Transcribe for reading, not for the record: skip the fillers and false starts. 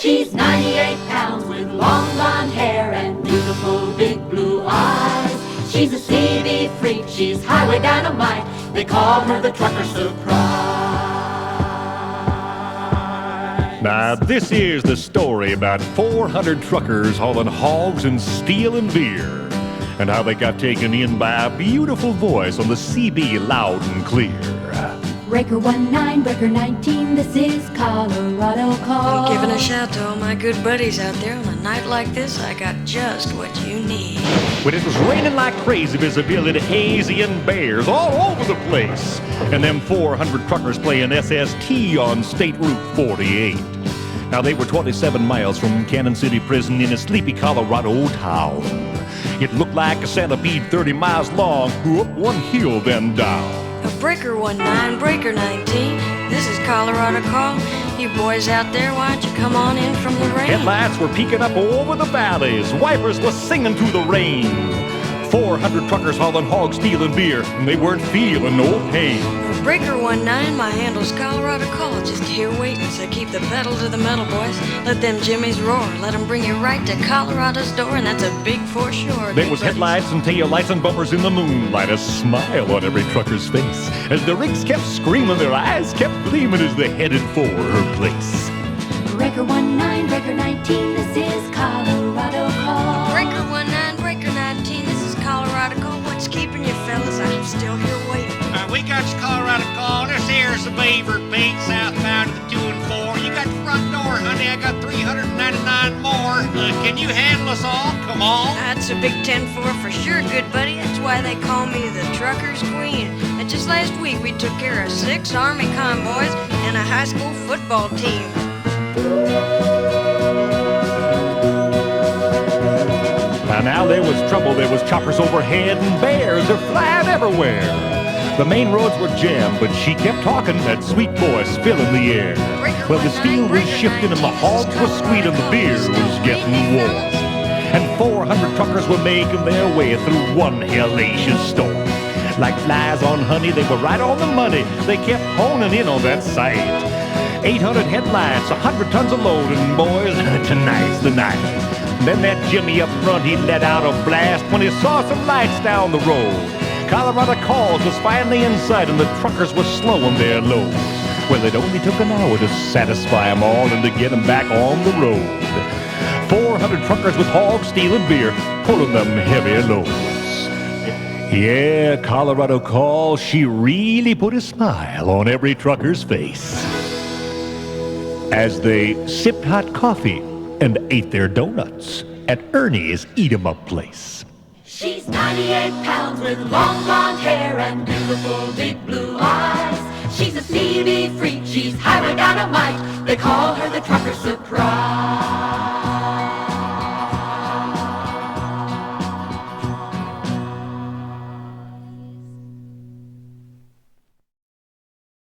She's 98 pounds with long blonde hair and beautiful big blue eyes. She's a CB freak, she's highway dynamite. They call her the Trucker Surprise. Now, this is the story about 400 truckers hauling hogs and stealing beer, and how they got taken in by a beautiful voice on the CB loud and clear. Breaker 19, breaker 19, this is Colorado Call. I'm giving a shout to all my good buddies out there. On a night like this, I got just what you need. When it was raining like crazy, visibility hazy and bears all over the place, and them 400 truckers playing SST on State Route 48. Now, they were 27 miles from Cannon City Prison in a sleepy Colorado town. It looked like a centipede 30 miles long, up one hill then down. A breaker 19, breaker 19, this is Colorado Call. You boys out there, why don't you come on in from the rain? Headlights were peeking up over the valleys, wipers were singing through the rain. 400 truckers hauling hogs, stealing beer, and they weren't feeling no pain. Breaker 19, my handle's Colorado Call. Just here waiting, so keep the pedal to the metal, boys. Let them jimmies roar. Let them bring you right to Colorado's door, and that's a big for sure. There was headlights and taillights and bumpers in the moonlight, a smile on every trucker's face, as the rigs kept screaming, their eyes kept gleaming as they headed for her place. Breaker 19, breaker 19, this is Colorado Call. Breaker 19, breaker 19, this is Colorado Call. What's keeping you fellas? I'm still here waiting. We got your Colorado Call. This here's the Beaver Peak, southbound to the 2 and 4. You got the front door, honey. I got 399 more. Can you handle us all? Come on. That's a big 10-4 for sure, good buddy. That's why they call me the Trucker's Queen. And just last week, we took care of 6 Army convoys and a high school football team. Now there was trouble, there was choppers overhead, and bears are flying everywhere. The main roads were jammed, but she kept talking, that sweet voice filling the air. Well, the steel was shifting and the hogs were sweet and the beer was getting warm. And 400 truckers were making their way through one hellacious storm. Like flies on honey, they were right on the money. They kept honing in on that sight. 800 headlights, 100 tons of load, and boys, tonight's the night. Then that Jimmy up front, he let out a blast when he saw some lights down the road. Colorado Calls was finally in sight, and the truckers were slowing their loads. Well, it only took an hour to satisfy them all and to get them back on the road. 400 truckers with hogs stealing beer, pulling them heavy loads. Yeah, Colorado Call, she really put a smile on every trucker's face as they sipped hot coffee and ate their donuts at Ernie's Eat-em-Up place. She's 98 pounds with long blonde hair and beautiful big blue eyes. She's a CB freak, she's highway dynamite. They call her the Trucker Surprise.